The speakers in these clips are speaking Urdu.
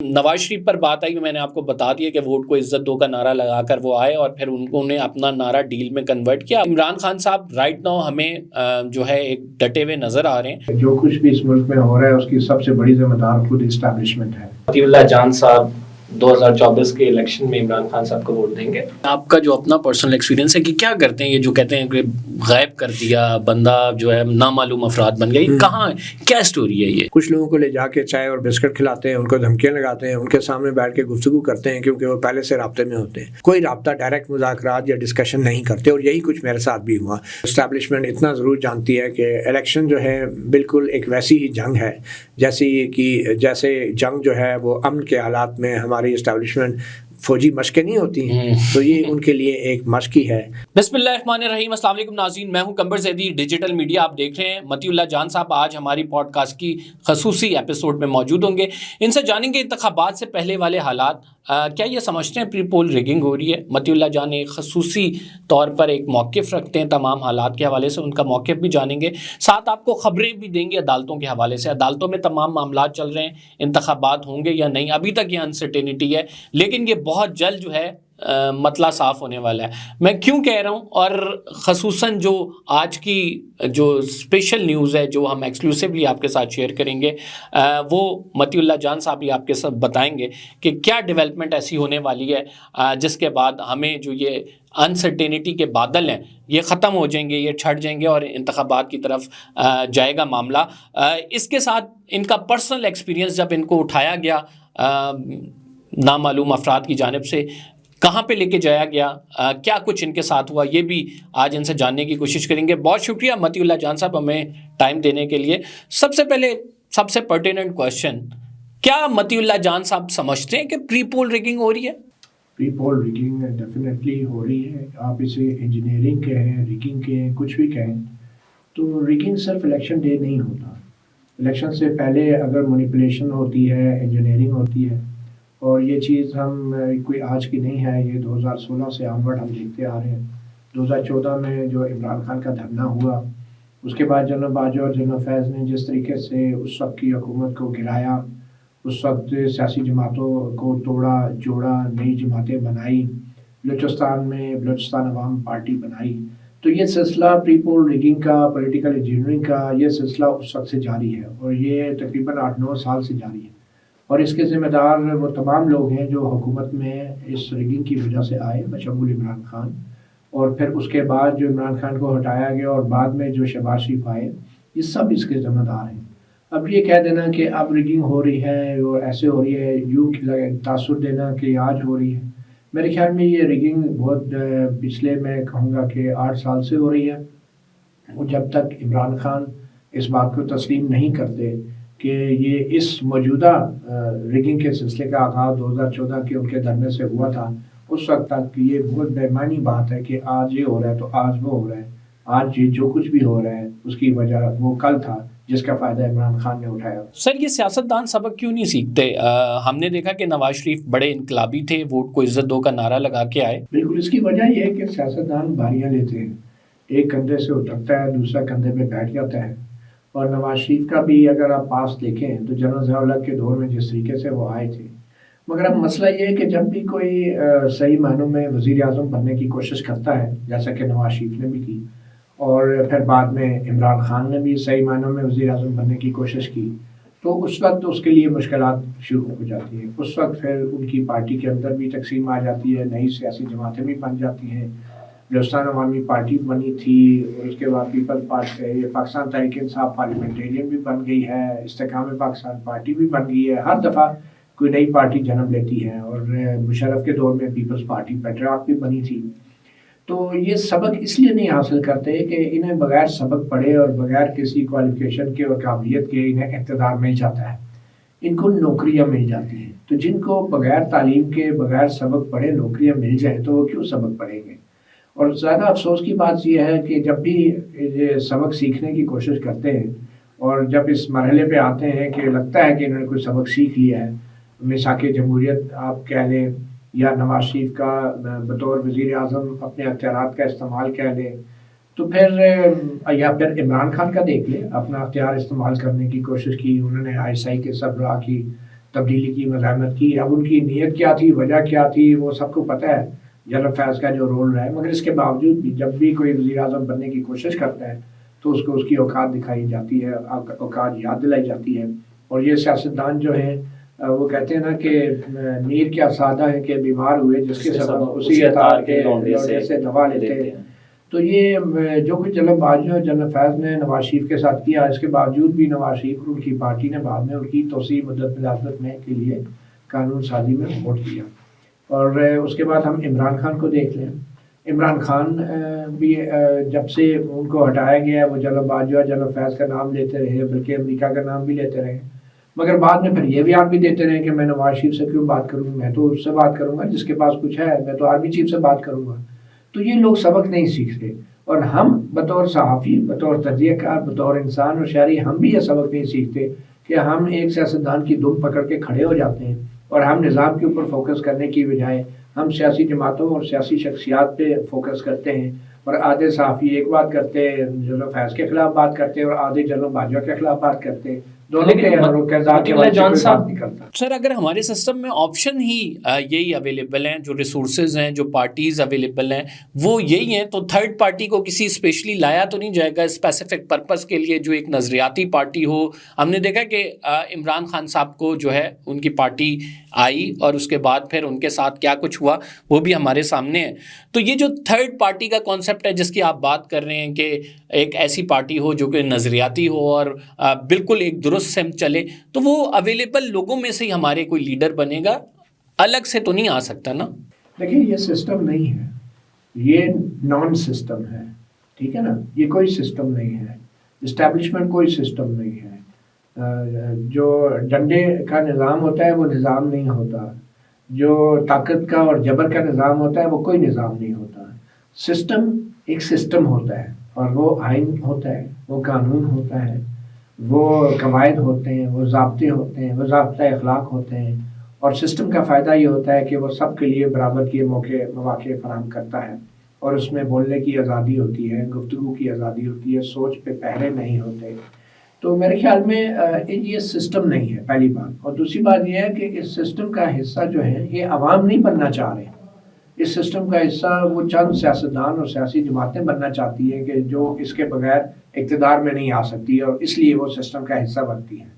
نواز شریف پر بات آئی، میں نے آپ کو بتا دیا کہ ووٹ کو عزت دو کا نعرہ لگا کر وہ آئے اور پھر انہوں نے اپنا نعرہ ڈیل میں کنورٹ کیا۔ عمران خان صاحب رائٹ ناؤ ہمیں جو ہے ایک ڈٹے ہوئے نظر آ رہے ہیں۔ جو کچھ بھی اس ملک میں ہو رہا ہے اس کی سب سے بڑی ذمہ دار خود اسٹیبلشمنٹ ہے۔ مطیع اللہ جان صاحب 2024 کے الیکشن میں عمران خان صاحب کو ووٹ دیں گے؟ آپ کا جو اپنا پرسنل ایکسپیرینس ہے کہ کیا کرتے ہیں یہ جو کہتے ہیں کہ غائب کر دیا بندہ جو ہے نامعلوم افراد بن گیا، یہ کہاں کیا سٹوری ہے؟ یہ کچھ لوگوں کو لے جا کے چائے اور بسکٹ کھلاتے ہیں، ان کو دھمکیاں لگاتے ہیں، ان کے سامنے بیٹھ کے گفتگو کرتے ہیں کیونکہ وہ پہلے سے رابطے میں ہوتے ہیں، کوئی رابطہ ڈائریکٹ مذاکرات یا ڈسکشن نہیں کرتے، اور یہی کچھ میرے ساتھ بھی ہوا۔ اسٹیبلشمنٹ اتنا ضرور جانتی ہے کہ الیکشن جو ہے بالکل ایک ویسی ہی جنگ ہے جیسے جنگ جو ہے وہ امن کے حالات میں ہماری اسٹیبلشمنٹ فوجی مشقیں نہیں ہوتی ہیں، تو یہ ان کے لیے ایک مشق ہی ہے۔ بسم اللہ الرحمن الرحیم۔ السلام علیکم ناظرین، میں ہوں قمبر زیدی، ڈیجیٹل میڈیا آپ دیکھ رہے ہیں۔ مطیع اللہ جان صاحب آج ہماری پوڈ کاسٹ کی خصوصی ایپیسوڈ میں موجود ہوں گے، ان سے جانیں گے انتخابات سے پہلے والے حالات۔ کیا یہ سمجھتے ہیں پری پول ریگنگ ہو رہی ہے؟ مطیع اللہ جان ایک خصوصی طور پر ایک موقف رکھتے ہیں تمام حالات کے حوالے سے، ان کا موقف بھی جانیں گے، ساتھ آپ کو خبریں بھی دیں گے عدالتوں کے حوالے سے۔ عدالتوں میں تمام معاملات چل رہے ہیں، انتخابات ہوں گے یا نہیں ابھی تک یہ انسرٹینٹی ہے، لیکن یہ بہت جلد جو ہے مطلع صاف ہونے والا ہے۔ میں کیوں کہہ رہا ہوں، اور خصوصاً جو آج کی جو اسپیشل نیوز ہے جو ہم ایکسکلوسیولی آپ کے ساتھ شیئر کریں گے، وہ مطیع اللہ جان صاحب ہی آپ کے ساتھ بتائیں گے کہ کیا ڈیولپمنٹ ایسی ہونے والی ہے جس کے بعد ہمیں جو یہ انسرٹینٹی کے بادل ہیں یہ ختم ہو جائیں گے، یہ چھٹ جائیں گے اور انتخابات کی طرف جائے گا معاملہ۔ اس کے ساتھ ان کا پرسنل ایکسپیرینس جب ان کو اٹھایا گیا نامعلوم افراد کی جانب سے، کہاں پہ لے کے جایا گیا، کیا کچھ ان کے ساتھ ہوا، یہ بھی آج ان سے جاننے کی کوشش کریں گے۔ بہت شکریہ مطیع اللہ جان صاحب ہمیں ٹائم دینے کے لیے۔ سب سے پہلے سب سے پرٹیننٹ کویشچن، کیا مطیع اللہ جان صاحب سمجھتے ہیں کہ پری پول ریگنگ ہو رہی ہے؟ پری پول ریگنگ ڈیفینیٹلی ہو رہی ہے، آپ اسے انجینئرنگ کہیں، ریگنگ کہیں، کچھ بھی کہیں، تو ریگنگ صرف الیکشن ڈے نہیں ہوتا۔ الیکشن سے پہلے اگر مینیپولیشن ہوتی ہے، انجینئرنگ ہوتی ہے، اور یہ چیز ہم کوئی آج کی نہیں ہے، یہ 2016 سے آنورڈ ہم دیکھتے آ رہے ہیں۔ 2014 میں جو عمران خان کا دھرنا ہوا، اس کے بعد جنرل باجوہ اور جنرل فیض نے جس طریقے سے اس وقت کی حکومت کو گرایا، اس وقت سیاسی جماعتوں کو توڑا جوڑا، نئی جماعتیں بنائی، بلوچستان میں بلوچستان عوام پارٹی بنائی، تو یہ سلسلہ پری پول ریگنگ کا، پولیٹیکل انجینئرنگ کا، یہ سلسلہ اس وقت سے جاری ہے، اور یہ تقریباً 8-9 سال سے جاری ہے، اور اس کے ذمہ دار وہ تمام لوگ ہیں جو حکومت میں اس ریگنگ کی وجہ سے آئے، بشمول عمران خان، اور پھر اس کے بعد جو عمران خان کو ہٹایا گیا اور بعد میں جو شہباز شریف آئے، یہ سب اس کے ذمہ دار ہیں۔ اب یہ کہہ دینا کہ اب ریگنگ ہو رہی ہے اور ایسے ہو رہی ہے، یوں تاثر دینا کہ آج ہو رہی ہے، میرے خیال میں یہ ریگنگ بہت پچھلے میں کہوں گا کہ 8 سال سے ہو رہی ہے، اور جب تک عمران خان اس بات کو تسلیم نہیں کرتے کہ یہ اس موجودہ ریگنگ کے سلسلے کا آغاز 2014 کے ان کے دھرنے سے ہوا تھا، اس وقت تک یہ بہت بے معنی بات ہے کہ آج یہ ہو رہا ہے تو آج وہ ہو رہا ہے، آج یہ جو کچھ بھی ہو رہا ہے اس کی وجہ وہ کل تھا جس کا فائدہ عمران خان نے اٹھایا۔ سر یہ سیاستدان سبق کیوں نہیں سیکھتے؟ ہم نے دیکھا کہ نواز شریف بڑے انقلابی تھے، ووٹ کو عزت دو کا نعرہ لگا کے آئے۔ بالکل، اس کی وجہ یہ ہے کہ سیاستدان باریاں لیتے ہیں، ایک کندھے سے اترتا ہے دوسرا کندھے پہ بیٹھ جاتا ہے، اور نواز شریف کا بھی اگر آپ پاس دیکھیں تو جنرل ضیاء الحق کے دور میں جس طریقے سے وہ آئے تھے، مگر اب مسئلہ یہ ہے کہ جب بھی کوئی صحیح معنوں میں وزیر اعظم بننے کی کوشش کرتا ہے، جیسا کہ نواز شریف نے بھی کی، اور پھر بعد میں عمران خان نے بھی صحیح معنوں میں وزیر اعظم بننے کی کوشش کی، تو اس وقت اس کے لیے مشکلات شروع ہو جاتی ہیں۔ اس وقت پھر ان کی پارٹی کے اندر بھی تقسیم آ جاتی ہے، نئی سیاسی جماعتیں بھی بن جاتی ہیں، بلوچستان عوامی پارٹی بنی تھی، اور اس کے بعد people party, Pakistan Tehreek Insaf parliamentarian بھی بن گئی ہے، استحکام پاکستان پارٹی بھی بن گئی ہے، ہر دفعہ کوئی نئی پارٹی جنم لیتی ہے، اور مشرف کے دور میں پیپلز پارٹی پیٹریاٹ بھی بنی تھی۔ تو یہ سبق اس لیے نہیں حاصل کرتے کہ انہیں بغیر سبق پڑھے اور بغیر کسی کوالیفیکیشن کے اور قابلیت کے انہیں اقتدار مل جاتا ہے، ان کو نوکریاں مل جاتی ہیں۔ تو جن کو بغیر تعلیم کے، بغیر سبق پڑھے نوکریاں مل جائیں تو وہ کیوں سبق پڑھیں گے؟ اور زیادہ افسوس کی بات یہ ہے کہ جب بھی یہ سبق سیکھنے کی کوشش کرتے ہیں اور جب اس مرحلے پہ آتے ہیں کہ لگتا ہے کہ انہوں نے کوئی سبق سیکھ لیا ہے، میثاق جمہوریت آپ کہہ لیں، یا نواز شریف کا بطور وزیر اعظم اپنے اختیارات کا استعمال کہہ لیں، تو پھر یا پھر عمران خان کا دیکھ لیں، اپنا اختیار استعمال کرنے کی کوشش کی، انہوں نے ISI کے سربراہ کی تبدیلی کی مزاحمت کی. اب ان کی نیت کیا تھی, وجہ کیا تھی, وہ سب کو پتہ ہے, جنرل فیض کا جو رول رہا ہے. مگر اس کے باوجود بھی جب بھی کوئی وزیر اعظم بننے کی کوشش کرتا ہے تو اس کو اس کی اوقات دکھائی جاتی ہے, اوقات یاد دلائی جاتی ہے. اور یہ سیاستدان جو ہیں وہ کہتے ہیں نا کہ میر کیا سادہ ہے کہ بیمار ہوئے جس کے سبب اسی عطار کے لوٹے سے دوا لیتے ہیں. تو یہ جو کچھ جلد بازی اور جنرل فیض نے نواز شریف کے ساتھ کیا, اس کے باوجود بھی نواز شریف اور ان کی پارٹی نے بعد میں ان کی توسیع مدت ملازمت میں کے لیے قانون سازی میں ووٹ دیا. اور اس کے بعد ہم عمران خان کو دیکھ لیں. عمران خان بھی جب سے ان کو ہٹایا گیا وہ جنرل باجوہ جنرل فیض کا نام لیتے رہے, بلکہ امریکہ کا نام بھی لیتے رہے, مگر بعد میں پھر یہ بھی آپ بھی دیتے رہے کہ میں نواز شریف سے کیوں بات کروں, میں تو اس سے بات کروں گا جس کے پاس کچھ ہے, میں تو آرمی چیف سے بات کروں گا. تو یہ لوگ سبق نہیں سیکھتے, اور ہم بطور صحافی, بطور تجزیہ کار, بطور انسان اور شہری ہم بھی یہ سبق نہیں سیکھتے کہ ہم ایک سیاستدان کی دم پکڑ کے کھڑے ہو جاتے ہیں اور ہم نظام کے اوپر فوکس کرنے کی بجائے ہم سیاسی جماعتوں اور سیاسی شخصیات پہ فوکس کرتے ہیں. اور آدھے صحافی ایک بات کرتے ہیں, جنرل فیض کے خلاف بات کرتے ہیں, اور آدھے جنرل باجوہ کے خلاف بات کرتے ہیں. دونوں کے کردار کے بارے میں بات نہیں کرتا. سر اگر ہمارے سسٹم میں آپشن ہی یہی اویلیبل ہیں, جو ریسورسز ہیں, جو پارٹیز اویلیبل ہیں وہ یہی ہیں, تو تھرڈ پارٹی کو کسی اسپیشلی لایا تو نہیں جائے گا اسپیسیفک پرپز کے لیے جو ایک نظریاتی پارٹی ہو. ہم نے دیکھا کہ عمران خان صاحب کو جو ہے ان کی پارٹی آئی اور اس کے بعد پھر ان کے ساتھ کیا کچھ ہوا وہ بھی ہمارے سامنے ہے. تو یہ جو تھرڈ پارٹی کا کانسیپٹ ہے جس کی آپ بات کر رہے ہیں کہ ایک ایسی پارٹی ہو جو کہ نظریاتی ہو اور بالکل ایک درست سمت چلے, تو وہ اویلیبل لوگوں میں سے ہی ہمارے کوئی لیڈر بنے گا, الگ سے تو نہیں آ سکتا نا. دیکھیں یہ سسٹم نہیں ہے, یہ نان سسٹم ہے, ٹھیک ہے نا, یہ کوئی سسٹم نہیں ہے, اسٹیبلشمنٹ کوئی سسٹم نہیں ہے. جو ڈنڈے کا نظام ہوتا ہے وہ نظام نہیں ہوتا, جو طاقت کا اور جبر کا نظام ہوتا ہے وہ کوئی نظام نہیں ہوتا. سسٹم ایک سسٹم ہوتا ہے, اور وہ آئین ہوتا ہے, وہ قانون ہوتا ہے, وہ قواعد ہوتے ہیں, وہ ضابطے ہوتے ہیں, وہ ضابطۂ اخلاق ہوتے ہیں. اور سسٹم کا فائدہ یہ ہوتا ہے کہ وہ سب کے لیے برابر کے مواقع فراہم کرتا ہے, اور اس میں بولنے کی آزادی ہوتی ہے, گفتگو کی آزادی ہوتی ہے, سوچ پہ پہرے نہیں ہوتے. تو میرے خیال میں یہ سسٹم نہیں ہے, پہلی بات. اور دوسری بات یہ ہے کہ اس سسٹم کا حصہ جو ہے یہ عوام نہیں بننا چاہ رہے. اس سسٹم کا حصہ وہ چند سیاستدان اور سیاسی جماعتیں بننا چاہتی ہیں کہ جو اس کے بغیر اقتدار میں نہیں آ سکتی, اور اس لیے وہ سسٹم کا حصہ بنتی ہیں.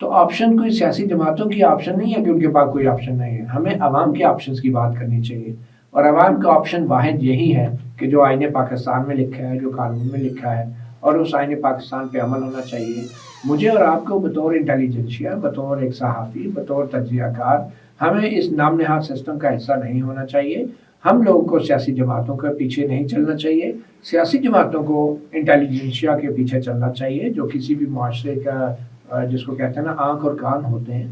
تو آپشن کوئی سیاسی جماعتوں کی آپشن نہیں ہے کہ ان کے پاس کوئی آپشن نہیں ہے. ہمیں عوام کے آپشنز کی بات کرنی چاہیے, اور عوام کا آپشن واحد یہی ہے کہ جو آئین پاکستان میں لکھا ہے, جو قانون میں لکھا ہے, اور اس آئین پاکستان پہ عمل ہونا چاہیے. مجھے اور آپ کو بطور انٹیلیجنشیا, بطور ایک صحافی, بطور تجزیہ کار, ہمیں اس نام نہاد سسٹم کا حصہ نہیں ہونا چاہیے. ہم لوگوں کو سیاسی جماعتوں کے پیچھے نہیں چلنا چاہیے, سیاسی جماعتوں کو انٹیلیجنشیا کے پیچھے چلنا چاہیے, جو کسی بھی معاشرے کا جس کو کہتے ہیں نا آنکھ اور کان ہوتے ہیں.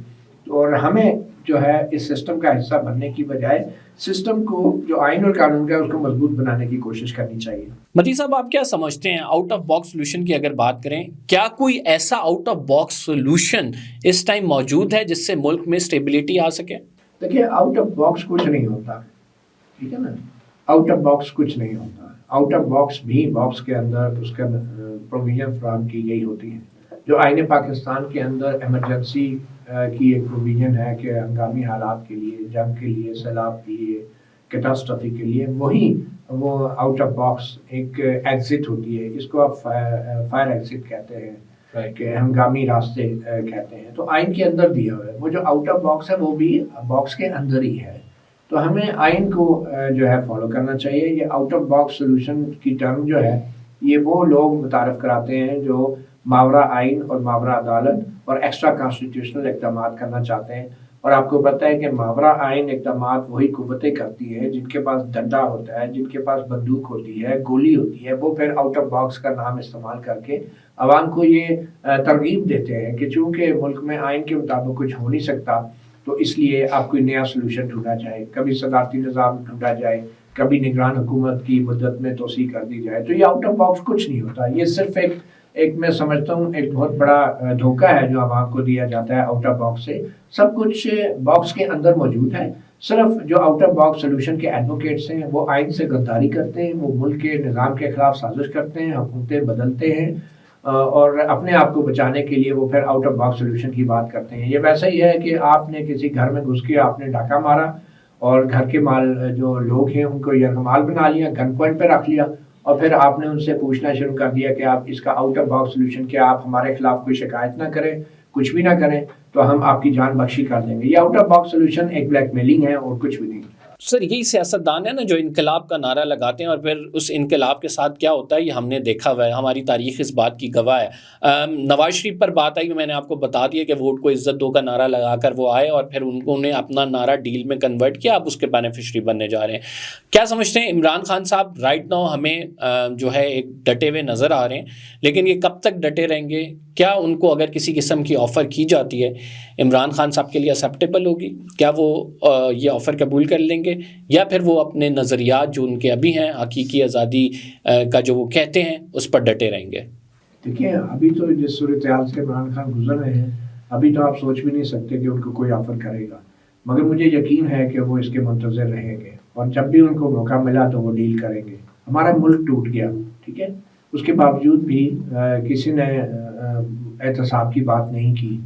اور ہمیں جو ہے اس سسٹم کا حصہ بننے کی بجائے سسٹم کو جو آئین اور قانون کا ہے اس کو مضبوط بنانے کی کوشش کرنی چاہیے. متی صاحب آپ کیا سمجھتے ہیں آؤٹ آف باکس سولوشن کی اگر بات کریں, کیا کوئی ایسا آؤٹ آف باکس سولوشن اس ٹائم موجود ہے جس سے ملک میں اسٹیبلٹی آ سکے؟ دیکھیے آؤٹ آف باکس کچھ نہیں ہوتا, ٹھیک ہے نا, آؤٹ آف باکس کچھ نہیں ہوتا. آؤٹ آف باکس بھی باکس کے اندر اس کا پروویژن فراہم کی گئی ہوتی ہے. جو آئین پاکستان کے اندر ایمرجنسی کی ایک پروویژن ہے کہ ہنگامی حالات کے لیے, جنگ کے لیے, سیلاب کے لیے, کیٹاسٹرافی کے لیے, وہی وہ آؤٹ آف باکس ایک ایگزٹ ہوتی ہے. اس کو آپ فائر ایگزٹ کہتے ہیں کہ ہنگامی راستے کہتے ہیں. تو آئین کے اندر دیا ہوا ہے. وہ جو آؤٹ آف باکس ہے وہ بھی باکس کے اندر ہی ہے. تو ہمیں آئین کو جو ہے فالو کرنا چاہیے. یہ آؤٹ آف باکس سولوشن کی ٹرم جو ہے یہ وہ لوگ متعارف کراتے ہیں جو ماورا آئین اور ماورا عدالت اور ایکسٹرا کانسٹیٹیوشنل اقدامات کرنا چاہتے ہیں. اور آپ کو پتہ ہے کہ ماورا آئین اقدامات وہی قوتیں کرتی ہیں جن کے پاس ڈنڈا ہوتا ہے, جن کے پاس بندوق ہوتی ہے, گولی ہوتی ہے. وہ پھر آؤٹ آف باکس کا نام استعمال کر کے عوام کو یہ ترغیب دیتے ہیں کہ چونکہ ملک میں آئین کے مطابق کچھ ہو نہیں سکتا تو اس لیے آپ کوئی نیا سلوشن ڈھونڈا جائے, کبھی صدارتی نظام ڈھونڈا جائے, کبھی نگران حکومت کی مدت میں توسیع کر دی جائے. تو یہ آؤٹ آف باکس کچھ نہیں ہوتا. یہ صرف ایک میں سمجھتا ہوں ایک بہت بڑا دھوکہ ہے جو عوام کو دیا جاتا ہے آؤٹ آف باکس سے. سب کچھ باکس کے اندر موجود ہے. صرف جو آؤٹ آف باکس سلوشن کے ایڈوکیٹس ہیں وہ آئین سے غداری کرتے ہیں, وہ ملک کے نظام کے خلاف سازش کرتے ہیں, حکومتیں بدلتے ہیں, اور اپنے آپ کو بچانے کے لیے وہ پھر آؤٹ آف باکس سولوشن کی بات کرتے ہیں. یہ ویسا ہی ہے کہ آپ نے کسی گھر میں گھس کے آپ نے ڈاکہ مارا اور گھر کے جو لوگ ہیں ان کو یرغمال بنا لیا, گن پوائنٹ پہ رکھ لیا, اور پھر آپ نے ان سے پوچھنا شروع کر دیا کہ آپ اس کا آؤٹ آف باکس سولوشن کیا, آپ ہمارے خلاف کوئی شکایت نہ کریں, کچھ بھی نہ کریں تو ہم آپ کی جان بخشی کر دیں گے. یہ آؤٹ آف باکس سولوشن ایک بلیک میلنگ ہے اور کچھ بھی نہیں. سر یہی سیاستدان ہے نا جو انقلاب کا نعرہ لگاتے ہیں اور پھر اس انقلاب کے ساتھ کیا ہوتا ہے یہ ہم نے دیکھا ہوا ہے, ہماری تاریخ اس بات کی گواہ ہے. نواز شریف پر بات آئی, میں نے آپ کو بتا دیا کہ ووٹ کو عزت دو کا نعرہ لگا کر وہ آئے اور پھر انہوں نے اپنا نعرہ ڈیل میں کنورٹ کیا, آپ اس کے بینیفیشری بننے جا رہے ہیں. کیا سمجھتے ہیں عمران خان صاحب رائٹ ناؤ ہمیں جو ہے ایک ڈٹے ہوئے نظر آ رہے ہیں, لیکن یہ کب تک ڈٹے رہیں گے؟ کیا ان کو اگر کسی قسم کی آفر کی جاتی ہے عمران خان صاحب کے لیے ایکسیپٹیبل ہوگی؟ کیا وہ یہ آفر قبول کر لیں گے, یا پھر وہ اپنے نظریات جو ان کے ابھی ہیں حقیقی آزادی کا جو وہ کہتے ہیں اس پر ڈٹے رہیں گے؟ دیکھیں ابھی تو جس صورتحال سے عمران خان گزر رہے ہیں ابھی تو آپ سوچ بھی نہیں سکتے کہ ان کو کوئی آفر کرے گا, مگر مجھے یقین ہے کہ وہ اس کے منتظر رہیں گے اور جب بھی ان کو موقع ملا تو وہ ڈیل کریں گے. ہمارا ملک ٹوٹ گیا, ٹھیک ہے, اس کے باوجود بھی کسی نے احتساب کی بات نہیں کی,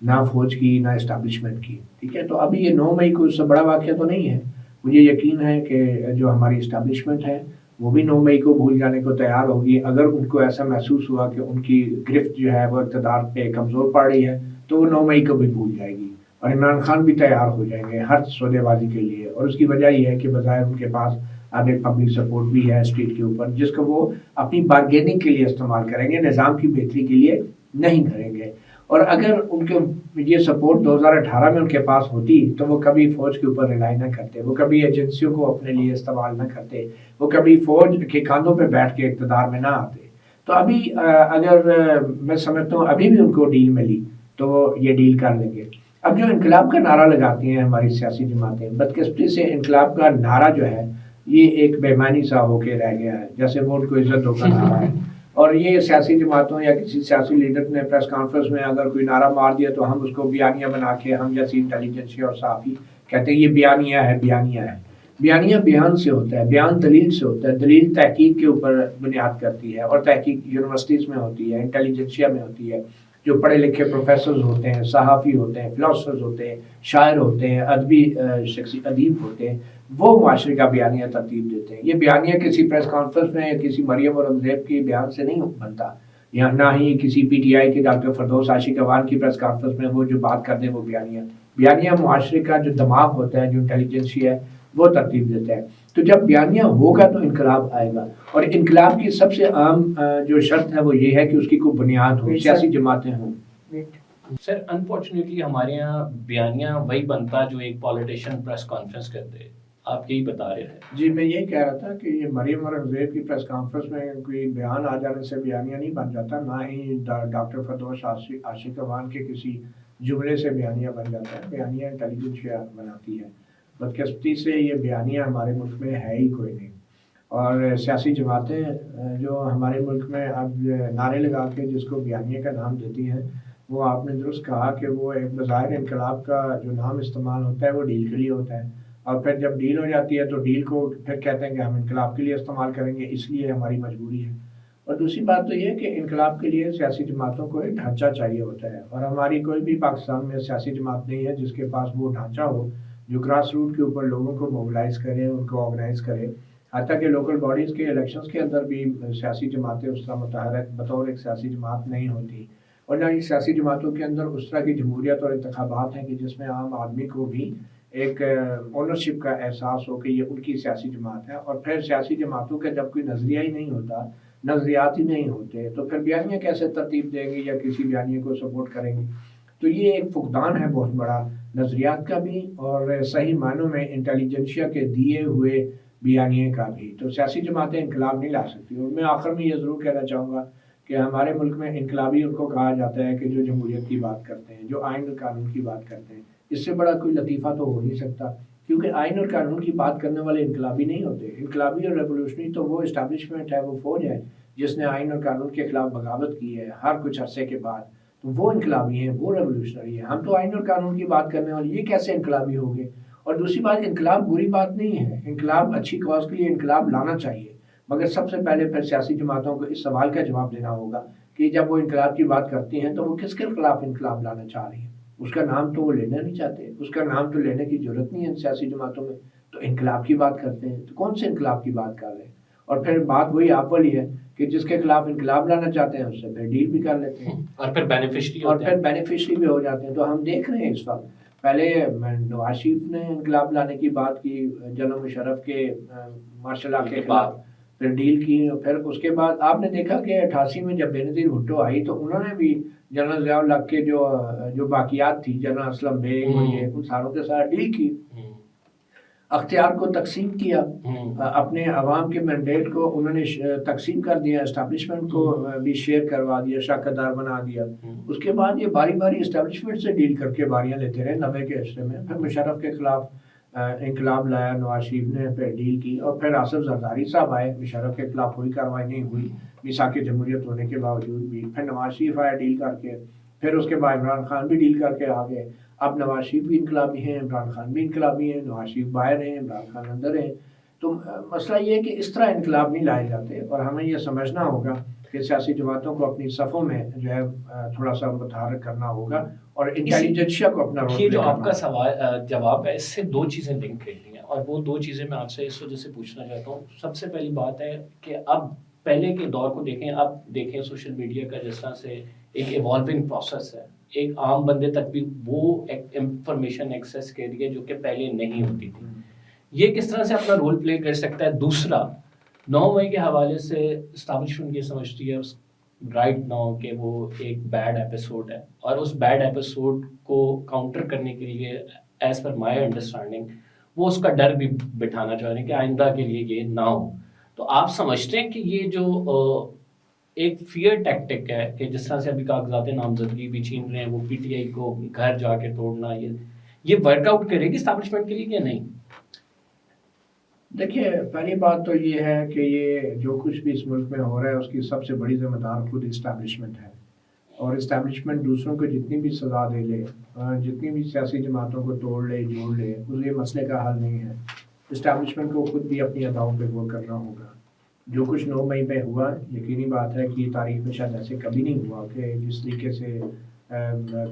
نہ فوج کی نہ اسٹیبلشمنٹ کی, ٹھیک ہے. تو ابھی یہ 9 مئی کو اس سے بڑا واقعہ تو نہیں ہے. مجھے یقین ہے کہ جو ہماری اسٹیبلشمنٹ ہے وہ بھی 9 مئی کو بھول جانے کو تیار ہوگی. اگر ان کو ایسا محسوس ہوا کہ ان کی گرفت جو ہے وہ اقتدار پہ کمزور پڑ رہی ہے تو وہ 9 مئی کو بھی بھول جائے گی, اور عمران خان بھی تیار ہو جائیں گے ہر سودے بازی کے لیے. اور اس کی وجہ یہ ہے کہ بظاہر ان کے پاس اب ایک پبلک سپورٹ بھی ہے اسٹریٹ کے اوپر, جس کو وہ اپنی بارگیننگ کے لیے استعمال کریں گے, نظام کی بہتری کے لیے نہیں کریں گے. اور اگر ان کے یہ سپورٹ 2018 میں ان کے پاس ہوتی تو وہ کبھی فوج کے اوپر ریلائی نہ کرتے, وہ کبھی ایجنسیوں کو اپنے لیے استعمال نہ کرتے, وہ کبھی فوج کے کاندھوں پہ بیٹھ کے اقتدار میں نہ آتے. تو ابھی اگر میں سمجھتا ہوں ابھی بھی ان کو ڈیل ملی تو وہ یہ ڈیل کر لیں گے. اب جو انقلاب کا نعرہ لگاتی ہیں ہماری سیاسی جماعتیں, بدقسمتی سے انقلاب کا نعرہ جو ہے یہ ایک بے معنی سا ہو کے رہ گیا ہے, جیسے ووٹ کو عزت دو کا نعرہ ہے. اور یہ سیاسی جماعتوں یا کسی سیاسی لیڈر نے پریس کانفرنس میں اگر کوئی نعرہ مار دیا تو ہم اس کو بیانیہ بنا کے, ہم جیسی انٹیلیجنسی اور صحافی کہتے ہیں یہ بیانیہ ہے, بیانیہ ہے. بیانیہ بیان سے ہوتا ہے, بیان دلیل سے ہوتا ہے, دلیل تحقیق کے اوپر بنیاد کرتی ہے, اور تحقیق یونیورسٹیز میں ہوتی ہے, انٹیلیجنسیا میں ہوتی ہے. جو پڑھے لکھے پروفیسرز ہوتے ہیں, صحافی ہوتے ہیں, فلاسفرز ہوتے ہیں, شاعر ہوتے ہیں, ادبی ادیب ہوتے ہیں, وہ معاشرے کا بیانیہ ترتیب دیتے ہیں. یہ بیانیہ کسی پریس کانفرنس میں یا کسی مریم اورنگزیب کے بیان سے نہیں بنتا, یا نہ ہی کسی پی ٹی آئی کے ڈاکٹر فردوس عاشق اوان کی پریس کانفرنس میں وہ جو بات کرتے ہیں وہ بیانیہ معاشرے کا جو دماغ ہوتا ہے, جو انٹیلیجنسی ہے, وہ ترتیب دیتا ہے. تو جب بیانیہ ہوگا تو انقلاب آئے گا, اور انقلاب کی سب سے عام جو شرط ہے وہ یہ ہے کہ اس کی کوئی بنیاد ہو, سیاسی جماعتیں ہوں. سر انفارچونیٹلی ہمارے یہاں بیانیہ وہی بنتا جو ایک پولیٹیشین پریس کانفرنس کرتے, آپ یہی بتا رہے تھے. جی میں یہی کہہ رہا تھا کہ یہ مریم اورنگزیب کی پریس کانفرنس میں کوئی بیان آ جانے سے بیانیہ نہیں بن جاتا, نہ ہی ڈاکٹر فردوس عاشق اوان کے کسی جملے سے بیانیہ بن جاتا ہے. بیانیہ انٹیلیجنسیا بناتی ہے. بدقسمتی سے یہ بیانیہ ہمارے ملک میں ہے ہی کوئی نہیں. اور سیاسی جماعتیں جو ہمارے ملک میں اب نعرے لگا کے جس کو بیانیہ کا نام دیتی ہیں, وہ آپ نے درست کہا کہ وہ ایک بظاہر انقلاب کا جو نام استعمال ہوتا ہے وہ ڈیل کے لیے ہوتا ہے, اور پھر جب ڈیل ہو جاتی ہے تو ڈیل کو پھر کہتے ہیں کہ ہم انقلاب کے لیے استعمال کریں گے, اس لیے ہماری مجبوری ہے. اور دوسری بات تو یہ کہ انقلاب کے لیے سیاسی جماعتوں کو ایک ڈھانچہ چاہیے ہوتا ہے, اور ہماری کوئی بھی پاکستان میں سیاسی جماعت نہیں ہے جس کے پاس وہ ڈھانچہ ہو جو گراس روٹ کے اوپر لوگوں کو موبلائز کرے, ان کو آرگنائز کرے. حتیٰ کہ لوکل باڈیز کے الیکشنز کے اندر بھی سیاسی جماعتیں اس طرح متحرک بطور ایک سیاسی جماعت نہیں ہوتی, اور نہ ہی سیاسی جماعتوں کے اندر اس طرح کی جمہوریت اور انتخابات ہیں کہ جس میں عام آدمی کو بھی ایک اونرشپ کا احساس ہو کہ یہ ان کی سیاسی جماعت ہے. اور پھر سیاسی جماعتوں کا جب کوئی نظریہ ہی نہیں ہوتا, نظریات ہی نہیں ہوتے, تو پھر بیانیہ کیسے ترتیب دیں گے یا کسی بیانیہ کو سپورٹ کریں گے؟ تو یہ ایک فقدان ہے بہت بڑا نظریات کا بھی, اور صحیح معنوں میں انٹیلیجنسیا کے دیے ہوئے بیانیے کا بھی. تو سیاسی جماعتیں انقلاب نہیں لا سکتی. اور میں آخر میں یہ ضرور کہنا چاہوں گا کہ ہمارے ملک میں انقلابی ان کو کہا جاتا ہے کہ جو جمہوریت کی بات کرتے ہیں, جو آئین اور قانون کی بات کرتے ہیں. اس سے بڑا کوئی لطیفہ تو ہو نہیں سکتا, کیونکہ آئین اور قانون کی بات کرنے والے انقلابی نہیں ہوتے. انقلابی اور ریولوشنری تو وہ اسٹیبلشمنٹ ہے, وہ فوج ہے جس نے آئین اور قانون کے خلاف بغاوت کی ہے ہر کچھ عرصے کے بعد. تو وہ انقلابی ہیں, وہ ریولوشنری ہیں. ہم تو آئین اور قانون کی بات کرنے والے, یہ کیسے انقلابی ہو گئے؟ اور دوسری بات, انقلاب بری بات نہیں ہے, انقلاب اچھی کاز کے لیے انقلاب لانا چاہیے, مگر سب سے پہلے پھر سیاسی جماعتوں کو اس سوال کا جواب دینا ہوگا کہ جب وہ انقلاب کی بات کرتی ہیں تو وہ کس کے خلاف انقلاب لانا چاہ رہی ہیں. اس کا نام تو وہ لینا نہیں چاہتے, اس کا نام تو لینے کی ضرورت نہیں ہے سیاسی جماعتوں میں, تو انقلاب کی بات کرتے ہیں. تو کون سے انقلاب کی بات کر رہے ہیں؟ اور پھر بات وہی آپ والی ہے کہ جس کے خلاف انقلاب لانا چاہتے ہیں اس سے پھر ڈیل بھی کر لیتے ہیں اور پھر بینیفیشری بھی ہو جاتے ہیں. تو ہم دیکھ رہے ہیں اس وقت, پہلے نواز شریف نے انقلاب لانے کی بات کی جنرل مشرف کے مارشل لا کے خلاف, پھر ڈیل کی. پھر اس کے بعد آپ نے دیکھا کہ 88 میں جب بینظیر بھٹو آئی تو انہوں نے بھی جنرل ضیاء الحق کے جو باقیات تھی, جنرل اسلم بیگ اور یہ ان ساروں کے ساتھ ڈیل کی, اختیار کو تقسیم کیا, اپنے عوام کے مینڈیٹ کو انہوں نے تقسیم کر دیا, اسٹیبلشمنٹ کو بھی شیئر کروا دیا, شراکت دار بنا دیا. اس کے بعد یہ باری باری اسٹیبلشمنٹ سے ڈیل کر کے باریاں لیتے رہے 90 کے عشرے میں. پھر مشرف کے خلاف انقلاب لایا نواز شریف نے, پھر ڈیل کی, اور پھر آصف زرداری صاحب آئے, مشرف کے خلاف کوئی کارروائی نہیں ہوئی میثاق جمہوریت ہونے کے باوجود بھی. پھر نواز شریف آیا ڈیل کر کے, پھر اس کے بعد عمران خان بھی ڈیل کر کے آ گئے. اب نواز شریف بھی انقلابی ہیں, عمران خان بھی انقلابی ہیں, نواز شریف باہر ہیں, عمران خان اندر ہیں. تو مسئلہ یہ ہے کہ اس طرح انقلاب نہیں لائے جاتے, اور ہمیں یہ سمجھنا ہوگا کہ سیاسی جماعتوں کو اپنی صفوں میں جو ہے تھوڑا سا متحرک کرنا ہوگا, اور انٹیلیجنسیا کو اپنا رول. یہ جو آپ کا سوال جواب ہے, اس سے دو چیزیں لنک کرتی ہیں, اور وہ دو چیزیں میں آپ سے اس وجہ سے پوچھنا چاہتا ہوں. سب سے پہلی بات ہے کہ اب پہلے کے دور کو دیکھیں, اب دیکھیں سوشل میڈیا کا جس طرح سے ایک ایوالونگ پروسیس ہے, ایک عام بندے تک بھی وہ انفارمیشن ایکسیس کے لیے جو کہ پہلے نہیں ہوتی تھی. یہ کس طرح سے اپنا رول پلے کر سکتا ہے؟ دوسرا, 9 مئی کے حوالے سے اسٹیبلشمنٹ یہ سمجھتی ہے رائٹ ناؤ کہ وہ ایک بیڈ ایپیسوڈ ہے, اور اس بیڈ ایپیسوڈ کو کاؤنٹر کرنے کے لیے ایز پر مائی انڈرسٹینڈنگ وہ اس کا ڈر بھی بٹھانا چاہ رہے ہیں کہ آئندہ کے لیے یہ نہ ہو. تو آپ سمجھتے ہیں کہ یہ جو ایک فیئر ٹیکٹک ہے کہ جس طرح سے ابھی کاغذات نامزدگی بھی چھین رہے ہیں, وہ پی ٹی آئی کو گھر جا کے توڑنا, یہ ورک آؤٹ کرے گی اسٹیبلشمنٹ کے لیے یا نہیں؟ دیکھیے, پہلی بات تو یہ ہے کہ یہ جو کچھ بھی اس ملک میں ہو رہا ہے اس کی سب سے بڑی ذمہ دار خود اسٹیبلشمنٹ ہے, اور اسٹیبلشمنٹ دوسروں کو جتنی بھی سزا دے لے, جتنی بھی سیاسی جماعتوں کو توڑ لے جوڑ لے, اس یہ مسئلے کا حل نہیں ہے. اسٹیبلشمنٹ کو خود بھی اپنی اداؤں پہ غور کرنا ہوگا. جو کچھ 9 مئی میں ہوا, یقینی بات ہے کہ تاریخ میں شاید ایسے کبھی نہیں ہوا کہ جس طریقے سے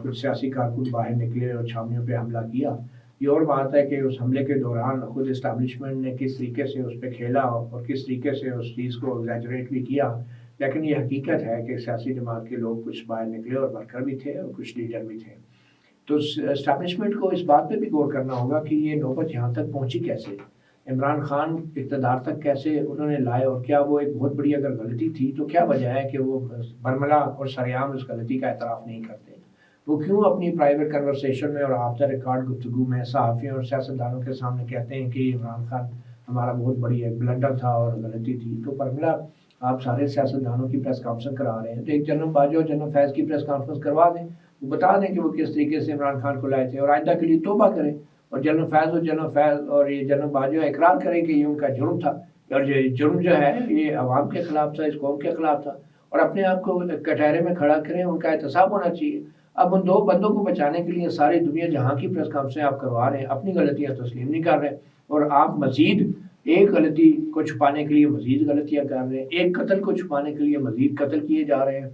کچھ سیاسی کارکن باہر نکلے اور چھاؤنیوں پہ حملہ کیا. یہ اور بات ہے کہ اس حملے کے دوران خود اسٹیبلشمنٹ نے کس طریقے سے اس پہ کھیلا اور کس طریقے سے اس چیز کو ایگزیجریٹ بھی کیا. لیکن یہ حقیقت ہے کہ سیاسی جماعت کے لوگ کچھ باہر نکلے اور ورکر بھی تھے اور کچھ لیڈر بھی تھے. تو اسٹیبلشمنٹ کو اس بات پہ بھی غور کرنا ہوگا کہ یہ نوبت یہاں تک پہنچی کیسے, عمران خان اقتدار تک کیسے انہوں نے لائے, اور کیا وہ ایک بہت بڑی اگر غلطی تھی تو کیا وجہ ہے کہ وہ برملا اور سریعام اس غلطی کا اعتراف نہیں کرتے؟ وہ کیوں اپنی پرائیویٹ کنورسیشن میں اور آف دا ریکارڈ گفتگو میں صحافیوں اور سیاستدانوں کے سامنے کہتے ہیں کہ عمران خان ہمارا بہت بڑی ایک بلنڈر تھا اور غلطی تھی؟ تو برملا آپ سارے سیاستدانوں کی پریس کانفرنس کرا رہے ہیں, تو ایک جنرل باجوہ اور جنرل فیض کی پریس کانفرنس کروا دیں, وہ بتا دیں کہ وہ کس طریقے سے عمران خان کو لائے تھے, اور آئندہ کے لیے توبہ کریں. اور جنرل فیض اور یہ جنرل باجوہ اقرار کریں کہ یہ ان کا جرم تھا, اور یہ جرم جو ہے یہ عوام کے خلاف تھا, اس قوم کے خلاف تھا, اور اپنے آپ کو کٹہرے میں کھڑا کریں, ان کا احتساب ہونا چاہیے. اب ان 2 بندوں کو بچانے کے لیے ساری دنیا جہاں کی پریس کانفرنسیں آپ کروا رہے ہیں, اپنی غلطیاں تسلیم نہیں کر رہے, اور آپ مزید ایک غلطی کو چھپانے کے لیے مزید غلطیاں کر رہے ہیں, ایک قتل کو چھپانے کے لیے مزید قتل کیے جا رہے ہیں,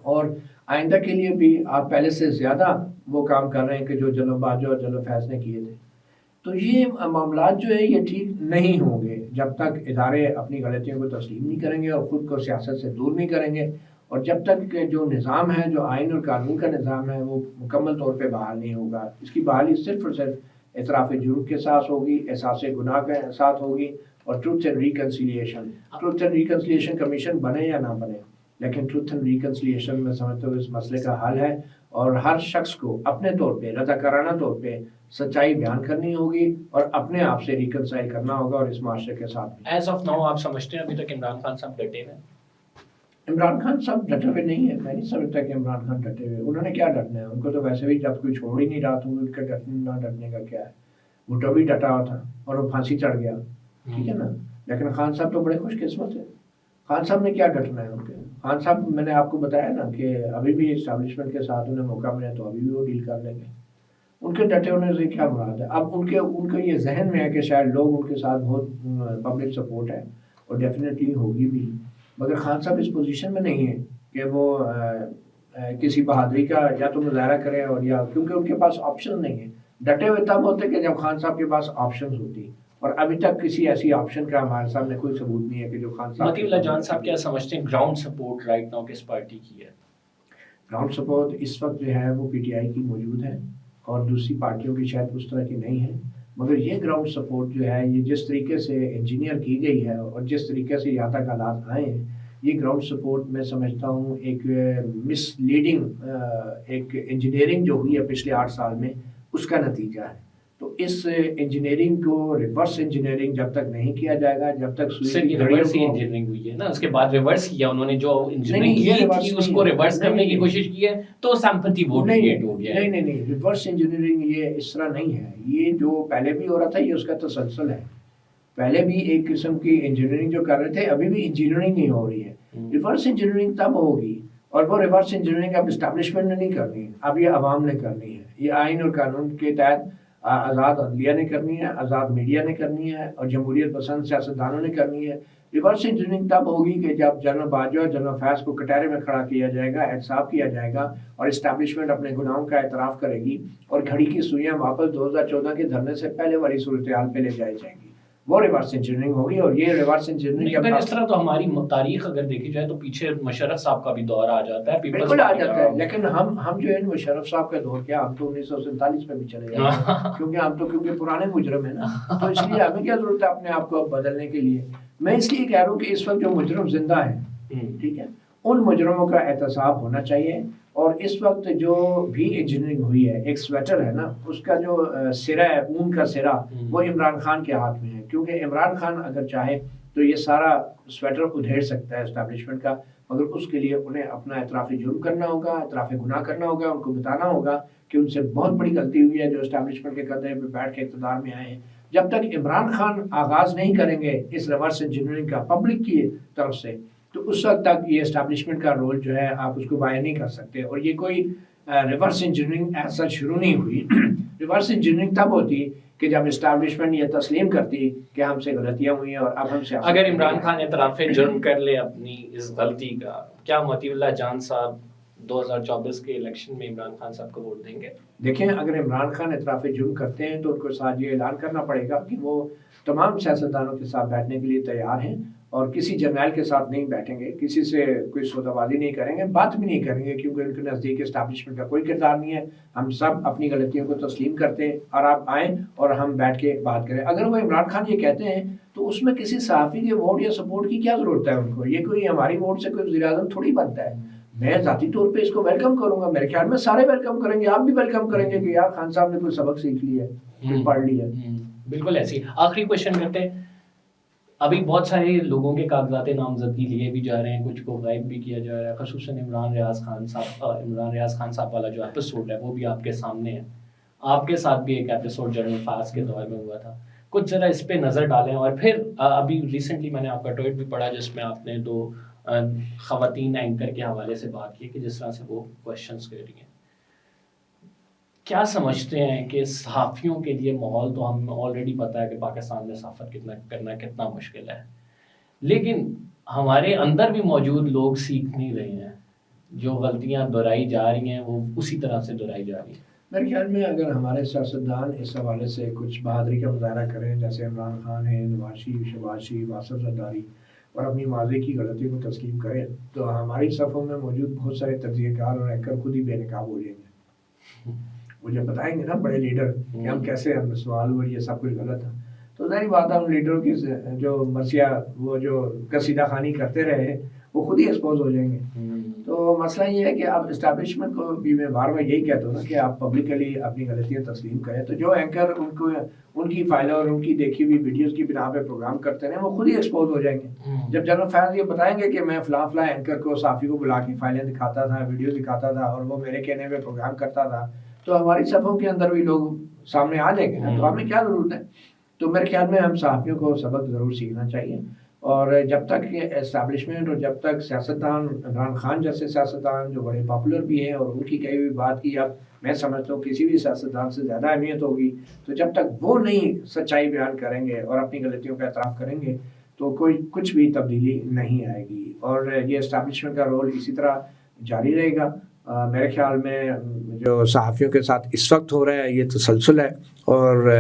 اور آئندہ کے لیے بھی آپ پہلے سے زیادہ وہ کام کر رہے ہیں کہ جو جنرل باجوہ اور جنرل فیض نے کیے تھے. تو یہ معاملات جو ہے یہ ٹھیک نہیں ہوں گے جب تک ادارے اپنی غلطیوں کو تسلیم نہیں کریں گے اور خود کو سیاست سے دور نہیں کریں گے, اور جب تک کہ جو نظام ہے, جو آئین اور قانون کا نظام ہے, وہ مکمل طور پہ بحال نہیں ہوگا. اس کی بحالی صرف اور صرف اعتراف جرم کے ساتھ ہوگی, احساس گناہ کے ساتھ ہوگی, اور ٹروتھ اینڈ ریکنسیلیشن کمیشن بنے یا نہ بنے, لیکن ٹروتھ اینڈ ریکنسیلیشن میں سمجھتے ہوئے اس مسئلے کا حل ہے, اور ہر شخص کو اپنے طور پہ رضاکارانہ طور پہ سچائی بیان کرنی ہوگی اور اپنے آپ سے ریکنسائل کرنا ہوگا, اور اس معاشرے کے ساتھ بھی. ایز آف ناؤ آپ سمجھتے ہیں ابھی تک عمران خان صاحب ڈٹے ہوئے؟ عمران خان صاحب ڈٹے ہوئے نہیں ہے, میں نہیں سمجھتا کہ عمران خان ڈٹے ہوئے. انہوں نے کیا ڈٹنا ہے, ان کو تو ویسے بھی جب کوئی چھوڑ ہی نہیں رہا تو ان کا نہ ڈٹنے کا کیا ہے. بھٹو بھی ڈٹا ہوا تھا اور وہ پھانسی چڑھ گیا, ٹھیک ہے نا, لیکن خان صاحب تو بڑے خوش قسمت ہیں. خان صاحب نے کیا ڈٹنا ہے ان کے؟ خان صاحب میں نے آپ کو بتایا نا کہ ابھی بھی اسٹیبلشمنٹ کے ساتھ انہیں موقع ملے تو ابھی بھی وہ ڈیل کر لیں گے. ان کے ڈٹے ہونے سے کیا مراد ہے؟ اب ان کے یہ ذہن میں ہے کہ شاید لوگ ان کے ساتھ بہت پبلک سپورٹ ہے, اور ڈیفینیٹلی ہوگی بھی, مگر خان صاحب اس پوزیشن میں نہیں ہے کہ وہ کسی بہادری کا یا تو مظاہرہ کریں اور یا کیونکہ ان کے پاس آپشن نہیں ہے. ڈٹے ہوئے تب ہوتے کہ جب خان صاحب کے پاس آپشنز ہوتی, اور ابھی تک کسی ایسی آپشن کا ہمارے سامنے کوئی ثبوت نہیں ہے کہ جو خان صاحب. متی اللہ جان صاحب کیا سمجھتے ہیں گراؤنڈ سپورٹ رائٹ ناؤ کس پارٹی کی ہے؟ گراؤنڈ سپورٹ اس وقت جو ہے وہ پی ٹی آئی کی موجود ہے اور دوسری پارٹیوں کی شاید اس طرح کی نہیں ہے, مگر یہ گراؤنڈ سپورٹ جو ہے یہ جس طریقے سے انجینئر کی گئی ہے اور جس طریقے سے یہاں تک حالات آئے ہیں, یہ گراؤنڈ سپورٹ میں سمجھتا ہوں ایک مس لیڈنگ ایک انجینئرنگ جو ہوئی ہے پچھلے 8 سال میں اس کا نتیجہ ہے. تو اس انجینئرنگ کو ریورس انجینئرنگ جب تک نہیں کیا جائے گا, جب تک ریورس انجینئرنگ ہوئی ہے نا, اس کے بعد ریورس کیا انہوں نے, جو انجینئرنگ کی تھی اس کو ریورس کرنے کی کوشش کی ہے تو سیمپتھی ووٹ کریٹ ہو گیا ہے. نہیں, ریورس انجینئرنگ یہ اس طرح نہیں ہے, یہ جو پہلے بھی ہو رہا تھا یہ اس کا تسلسل ہے. پہلے بھی ایک قسم کی انجینئرنگ جو کر رہے تھے, ابھی بھی انجینئرنگ ہی ہو رہی ہے. ریورس انجینئرنگ تب ہوگی, اور وہ ریورس انجینئرنگ اب اسٹیبلشمنٹ نے نہیں کرنی ہے, اب یہ عوام نے کرنی ہے. یہ آئین اور قانون کے تحت آزاد عدلیہ نے کرنی ہے, آزاد میڈیا نے کرنی ہے, اور جمہوریت پسند سیاستدانوں نے کرنی ہے. ریورس انجینئرنگ تب ہوگی کہ جب جنرل باجوہ اور جنرل فیض کو کٹہرے میں کھڑا کیا جائے گا, احتساب کیا جائے گا, اور اسٹیبلشمنٹ اپنے گناہوں کا اعتراف کرے گی, اور گھڑی کی سوئیاں واپس 2014 کے دھرنے سے پہلے والی صورتحال پہ لے جائی جائیں گی. وہ ریورس انجینئرنگ ہوگی. اور یہ ریورس انجینئرنگ اس طرح تو ہماری تاریخ اگر دیکھی جائے تو پیچھے مشرف صاحب کا بھی دور آ جاتا ہے, بالکل آ جاتا ہے, لیکن ہم جو ہے مشرف صاحب کا دور کیا, ہم تو 1947 میں بھی چلے جاتے ہیں کیونکہ ہم تو پرانے مجرم ہیں نا, تو اس لیے ہمیں کیا ضرورت ہے اپنے آپ کو بدلنے کے لیے. میں اس لیے کہہ رہا ہوں کہ اس وقت جو مجرم زندہ ہیں, ٹھیک ہے, ان مجرموں کا احتساب ہونا چاہیے. اور اس وقت جو بھی انجینئرنگ ہوئی ہے, ایک سویٹر ہے نا, اس کا جو سرا ہے, اون کا سرا, وہ عمران خان کے ہاتھ میں ہے. کیونکہ عمران خان اگر چاہے تو یہ سارا سویٹر ادھیڑ سکتا ہے اسٹیبلشمنٹ کا, مگر اس کے لیے انہیں اپنا اعتراف جرم کرنا ہوگا, اعتراف گناہ کرنا ہوگا, ان کو بتانا ہوگا کہ ان سے بہت بڑی غلطی ہوئی ہے جو اسٹیبلشمنٹ کے قدرے پہ بیٹھ کے اقتدار میں آئے ہیں. جب تک عمران خان آغاز نہیں کریں گے اس ریورس انجینئرنگ کا پبلک کی طرف سے, تو اس وقت تک یہ اسٹیبلشمنٹ کا رول جو ہے آپ اس کو باہر نہیں کر سکتے. اور یہ کوئی ریورس انجینئرنگ ایسا شروع نہیں ہوئی. ریورس انجینئرنگ تب ہوتی کہ جب اسٹیبلشمنٹ یہ تسلیم کرتی کہ ہم سے غلطیاں ہوئی ہیں اور اب ہم سے. اگر عمران خان اعتراف جرم کر لے اپنی اس غلطی کا, کیا متی اللہ جان صاحب 2024 کے الیکشن میں عمران خان صاحب کو ووٹ دیں گے؟ دیکھیں, اگر عمران خان اعتراف جرم کرتے ہیں تو ان کو ساتھ یہ اعلان کرنا پڑے گا کہ وہ تمام سیاستدانوں کے ساتھ بیٹھنے کے لیے تیار ہیں, اور کسی جرنیل کے ساتھ نہیں بیٹھیں گے, کسی سے کوئی سودا بازی نہیں کریں گے, بات بھی نہیں کریں گے, کیونکہ ان کے نزدیک اسٹیبلشمنٹ کا کوئی کردار نہیں ہے. ہم سب اپنی غلطیوں کو تسلیم کرتے ہیں, اور آپ آئیں اور ہم بیٹھ کے بات کریں. اگر وہ عمران خان یہ کہتے ہیں تو اس میں کسی صحافی کے ووٹ یا سپورٹ کی کیا ضرورت ہے ان کو؟ یہ کوئی ہماری ووٹ سے کوئی وزیر اعظم تھوڑی بنتا ہے. میں ذاتی طور پہ اس کو ویلکم کروں گا, میرے خیال میں سارے ویلکم کریں گے, آپ بھی ویلکم کریں گے کہ یار خان صاحب نے کوئی سبق سیکھ لیا ہے, پڑھ لیا ہے. بالکل ایسی. آخری کوشچن کرتے ہیں, ابھی بہت سارے لوگوں کے کاغذات نامزدگی لیے بھی جا رہے ہیں, کچھ کو غائب بھی کیا جا رہا ہے, خصوصاً عمران ریاض خان صاحب والا جو ایپیسوڈ ہے وہ بھی آپ کے سامنے ہے. آپ کے ساتھ بھی ایک ایپیسوڈ جنرل فاز کے دور میں ہوا تھا, کچھ ذرا اس پہ نظر ڈالیں. اور پھر ابھی ریسنٹلی میں نے آپ کا ٹویٹ بھی پڑھا جس میں آپ نے 2 خواتین اینکر کے حوالے سے بات کی کہ جس طرح سے وہ کویشچنس کر رہی ہیں. کیا سمجھتے ہیں کہ صحافیوں کے لیے ماحول, تو ہم آلریڈی پتہ ہے کہ پاکستان میں صحافت کرنا کتنا مشکل ہے, لیکن ہمارے اندر بھی موجود لوگ سیکھ نہیں رہے ہیں, جو غلطیاں دہرائی جا رہی ہیں وہ اسی طرح سے دہرائی جا رہی ہیں. میرے خیال میں اگر ہمارے سیاستدان اس حوالے سے کچھ بہادری کا مظاہرہ کریں, جیسے عمران خان ہے, نواز شریف, شہباز شریف, آصف زرداری, اور اپنی ماضی کی غلطی کو تسلیم کریں, تو ہماری صفوں میں موجود بہت سارے تجزیہ کار اور اینکر خود ہی بے نقاب ہو جائیں گے. وہ جب بتائیں گے نا بڑے لیڈر کہ ہم کیسے ہم سوال ہوئے یہ سب کچھ غلط ہے, تو ظاہری بات ہے ان لیڈروں کی جو مرثیہ وہ جو قصیدہ خوانی کرتے رہے وہ خود ہی ایکسپوز ہو جائیں گے. تو مسئلہ یہ ہے کہ آپ اسٹیبلشمنٹ کو بھی میں بار بار یہی کہتا ہوں نا کہ آپ پبلکلی اپنی غلطیاں تسلیم کریں. تو جو اینکر ان کی فائلوں اور ان کی دیکھی ہوئی ویڈیوز کی بنا پہ پروگرام کرتے ہیں وہ خود ہی ایکسپوز ہو جائیں گے. جب جنرل فیض یہ بتائیں گے کہ میں فلاں فلاں اینکر کو, صحافی کو بلا کے فائلیں دکھاتا تھا, ویڈیوز دکھاتا تھا, اور وہ میرے کہنے پہ پروگرام کرتا تھا, تو ہماری صفوں کے اندر بھی لوگ سامنے آ جائیں گے نا, تو ہمیں کیا ضرورت ہے. تو میرے خیال میں ہم صحافیوں کو سبق ضرور سیکھنا چاہیے, اور جب تک یہ اسٹیبلشمنٹ اور جب تک سیاستدان, عمران خان جیسے سیاستدان جو بڑے پاپولر بھی ہیں اور ان کی کہی ہوئی بات کی اب میں سمجھتا ہوں کسی بھی سیاستدان سے زیادہ اہمیت ہوگی, تو جب تک وہ نہیں سچائی بیان کریں گے اور اپنی غلطیوں کا اعتراف کریں گے, تو کوئی کچھ بھی تبدیلی نہیں آئے گی، اور یہ اسٹیبلشمنٹ کا رول اسی طرح جاری رہے گا۔ میرے خیال میں جو صحافیوں کے ساتھ اس وقت ہو رہا ہے یہ تسلسل ہے، اور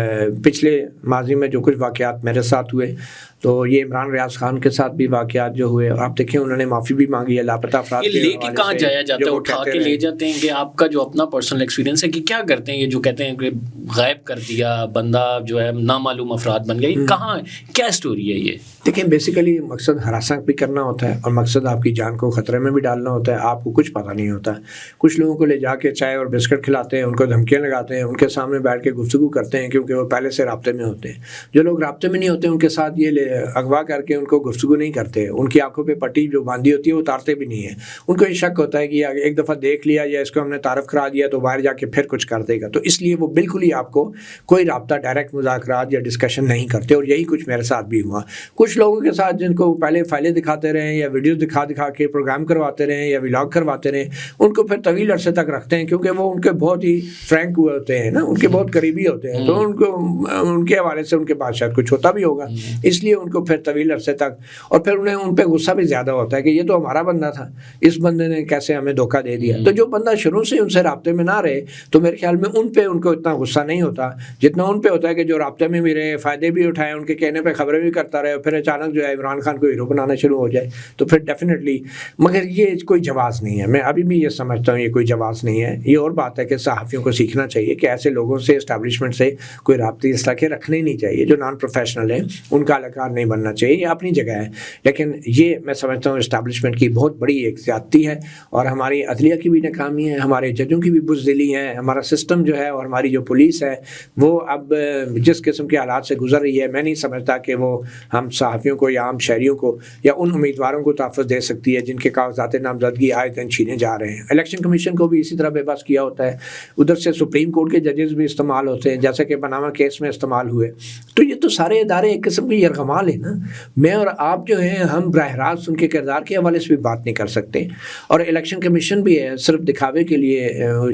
پچھلے ماضی میں جو کچھ واقعات میرے ساتھ ہوئے، تو یہ عمران ریاض خان کے ساتھ بھی واقعات جو ہوئے، آپ دیکھیں انہوں نے معافی بھی مانگی ہے لاپتہ افراد کے لے کے کہاں جایا جاتا ہے، اٹھا کے لے جاتے ہیں کہ آپ کا جو اپنا پرسنل ایکسپیرینس ہے کہ کیا کرتے ہیں یہ جو کہتے ہیں کہ غائب کر دیا بندہ جو ہے نامعلوم افراد بن گیا، یہ کہاں کیا اسٹوری ہے یہ؟ دیکھیں بیسیکلی مقصد ہراساں بھی کرنا ہوتا ہے، اور مقصد آپ کی جان کو خطرے میں بھی ڈالنا ہوتا ہے، آپ کو کچھ پتہ نہیں ہوتا۔ کچھ لوگوں کو لے جا کے چائے اور بسکٹ کھلاتے ہیں، ان کو دھمکیاں لگاتے ہیں، ان کے سامنے بیٹھ کے گفتگو کرتے ہیں کیونکہ وہ پہلے سے رابطے میں ہوتے ہیں۔ جو لوگ رابطے میں نہیں ہوتے ان کے ساتھ یہ اغوا کر کے ان کو گفتگو نہیں کرتے، ان کی آنکھوں پہ پٹی جو باندھی ہوتی ہے وہ اتارتے بھی نہیں ہیں۔ ان کو یہ شک ہوتا ہے کہ ایک دفعہ دیکھ لیا یا اس کو ہم نے تعارف کرا دیا تو باہر جا کے پھر کچھ کر دے گا، تو اس لیے وہ بالکل ہی آپ کو کوئی رابطہ ڈائریکٹ مذاکرات یا ڈسکشن نہیں کرتے، اور یہی کچھ میرے ساتھ بھی ہوا۔ کچھ لوگوں کے ساتھ جن کو پہلے فائلیں دکھاتے رہے یا ویڈیوز دکھا کے پروگرام کرواتے رہے یا ولاگ کرواتے رہے، ان کو پھر طویل عرصے تک رکھتے ہیں کیونکہ وہ ان کے بہت ہی فرینک ہوئے ہوتے ہیں نا، ان کے بہت قریبی ہوتے ہیں، تو ان کو ان کے حوالے سے ان کے پاس شاید کچھ ہوتا بھی ہوگا، اس لیے ان کو پھر طویل عرصے تک، اور پھر انہیں ان پہ غصہ بھی زیادہ ہوتا ہے کہ یہ تو ہمارا بندہ تھا، اس بندے نے کیسے ہمیں دھوکہ دے دیا۔ تو جو بندہ شروع سے ان سے رابطے میں نہ رہے تو میرے خیال میں ان پہ ان کو اتنا غصہ نہیں ہوتا جتنا ان پہ ہوتا ہے کہ جو رابطے میں بھی رہے، فائدے بھی اٹھائے، ان کے کہنے پہ خبریں بھی کرتا رہے، اور پھر اچانک جو ہے عمران خان کو ہیرو بنانا شروع ہو جائے تو پھر ڈیفینیٹلی، مگر یہ کوئی جواز نہیں ہے، میں ابھی بھی یہ سمجھتا ہوں یہ کوئی جواز نہیں ہے۔ یہ اور بات ہے کہ صحافیوں کو سیکھنا چاہیے کہ ایسے لوگوں سے اسٹیبلشمنٹ سے کوئی رابطے اس طرح کے رکھنے نہیں چاہیے، جو نان پروفیشنل ہیں ان کا اہلکار نہیں بننا چاہیے، یہ اپنی جگہ ہے، لیکن یہ میں سمجھتا ہوں اسٹیبلشمنٹ کی بہت بڑی ایک زیادتی ہے، اور ہماری عدلیہ کی بھی ناکامی ہے، ہمارے ججوں کی بھی بزدلی ہے، ہمارا سسٹم جو ہے اور ہماری جو پولیس ہے وہ اب جس قسم کے حالات سے گزر رہی ہے، میں نہیں سمجھتا کہ وہ ہم صحافیوں کو یا عام شہریوں کو یا ان امیدواروں کو تحفظ دے سکتی ہے جن کے کاغذات نامزدگی آئے دن چھینے جا رہے ہیں۔ الیکشن کمیشن کو بھی اسی طرح بے بس کیا ہوتا ہے، ادھر سے سپریم کورٹ کے ججز بھی استعمال ہوتے ہیں جیسے کہ پاناما کیس میں استعمال ہوئے، تو یہ تو سارے ادارے ایک قسم کی یرغمال ہیں نا۔ میں اور آپ جو ہیں ہم براہ راست ان کے کردار کے حوالے سے بھی بات نہیں کر سکتے، اور الیکشن کمیشن بھی ہے صرف دکھاوے کے لیے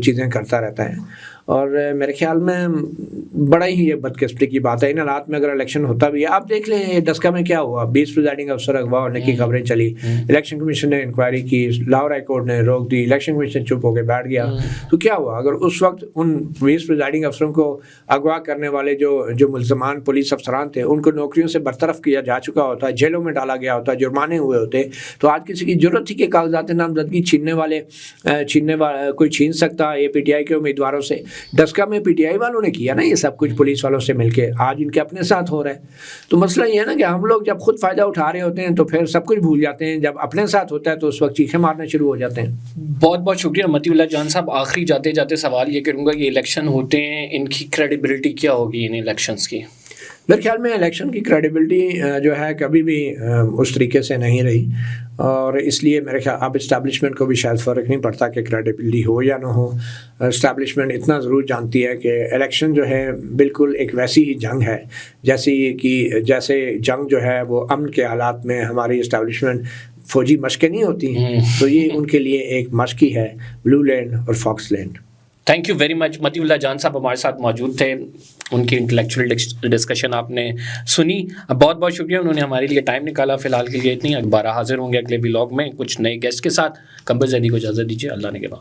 چیزیں کرتا رہتا ہے، اور میرے خیال میں بڑا ہی یہ بدقسمتی کی بات ہے۔ ان حالات میں اگر الیکشن ہوتا بھی ہے، آپ دیکھ لیں ڈسکا میں کیا ہوا، 20 پریزائڈنگ افسر اغوا ہونے کی خبریں چلی، الیکشن کمیشن نے انکوائری کی، لاہور ہائی کورٹ نے روک دی، الیکشن کمیشن چپ ہو کے بیٹھ گیا، تو کیا ہوا؟ اگر اس وقت ان 20 پریزائڈنگ افسروں کو اغوا کرنے والے جو ملزمان پولیس افسران تھے ان کو نوکریوں سے برطرف کیا جا چکا ہوتا، جیلوں میں ڈالا گیا ہوتا، جرمانے ہوئے ہوتے، تو آج کسی کی ضرورت تھی کہ کاغذات نامزدگی چھیننے والے کوئی چھین سکتا یہ پی ٹی آئی کے امیدواروں سے؟ ڈسکا میں پی ٹی آئی والوں نے کیا نا یہ سب کچھ پولیس والوں سے مل کے، آج ان کے اپنے ساتھ ہو رہا ہے۔ تو مسئلہ یہ ہے نا کہ ہم لوگ جب خود فائدہ اٹھا رہے ہوتے ہیں تو پھر سب کچھ بھول جاتے ہیں، جب اپنے ساتھ ہوتا ہے تو اس وقت چیخیں مارنا شروع ہو جاتے ہیں۔ بہت بہت شکریہ مطیع اللہ جان صاحب۔ آخری جاتے جاتے سوال یہ کروں گا کہ الیکشن ہوتے ہیں، ان کی کریڈیبلٹی کیا ہوگی ان الیکشنز کی؟ میرے خیال میں الیکشن کی کریڈیبلٹی جو ہے کبھی بھی اس طریقے سے نہیں رہی، اور اس لیے میرے خیال اب اسٹیبلشمنٹ کو بھی شاید فرق نہیں پڑتا کہ کریڈیبلٹی ہو یا نہ ہو۔ اسٹیبلشمنٹ اتنا ضرور جانتی ہے کہ الیکشن جو ہے بالکل ایک ویسی ہی جنگ ہے جیسے جنگ جو ہے وہ امن کے حالات میں ہماری اسٹیبلشمنٹ فوجی مشقیں نہیں ہوتی ہیں، تو یہ ان کے لیے ایک مشق ہی ہے، بلو لینڈ اور fox land. Thank you very much. Matiullah Jan sahib ہمارے ساتھ موجود تھے، ان کی انٹلیکچوئل ڈسکشن آپ نے سنی، بہت بہت شکریہ، انہوں نے ہمارے لیے ٹائم نکالا۔ فی الحال کے لیے اتنی، دوبارہ حاضر ہوں گے اگلے ولاگ میں کچھ نئے گیسٹ کے ساتھ۔ قمبر زیدی کو اجازت دیجیے، اللہ نے کے بعد۔